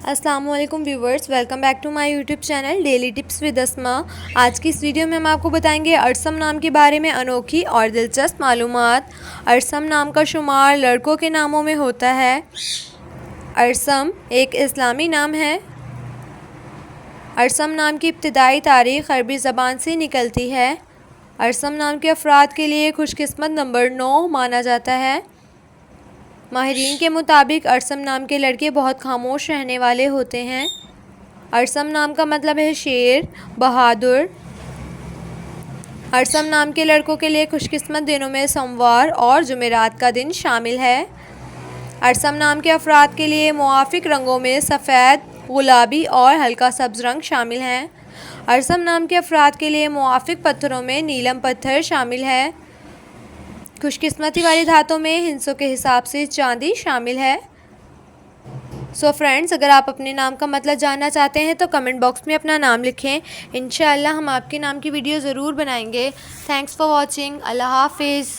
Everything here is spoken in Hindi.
अस्सलाम वालेकुम viewers, welcome back to my YouTube channel daily tips with Asma. आज की इस वीडियो में हम आपको बताएंगे अरसम नाम के बारे में अनोखी और दिलचस्प मालूमात। अरसम नाम का शुमार लड़कों के नामों में होता है। अरसम एक इस्लामी नाम है। अरसम नाम की इब्तिदाई तारीख़ अरबी ज़बान से निकलती है। अरसम नाम के अफराद के लिए खुशकिस्मत नंबर 9 माना जाता है। माहिरीन के मुताबिक अरसम नाम के लड़के बहुत खामोश रहने वाले होते हैं। अरसम नाम का मतलब है शेर, बहादुर। अरसम नाम के लड़कों के लिए खुशकिस्मत दिनों में सोमवार और जुमेरात का दिन शामिल है। अरसम नाम के अफराद के लिए मुआफ़िक रंगों में सफ़ेद, गुलाबी और हल्का सब्ज़ रंग शामिल हैं। अरसम नाम के अफराद के लिए मुआफ़िक पत्थरों में नीलम पत्थर शामिल है। खुशकिस्मती वाली धातों में हिंसों के हिसाब से चांदी शामिल है। सो फ्रेंड्स, अगर आप अपने नाम का मतलब जानना चाहते हैं तो कमेंट बॉक्स में अपना नाम लिखें। इंशाअल्लाह हम आपके नाम की वीडियो ज़रूर बनाएंगे। Thanks for watching. अल्लाह हाफिज़।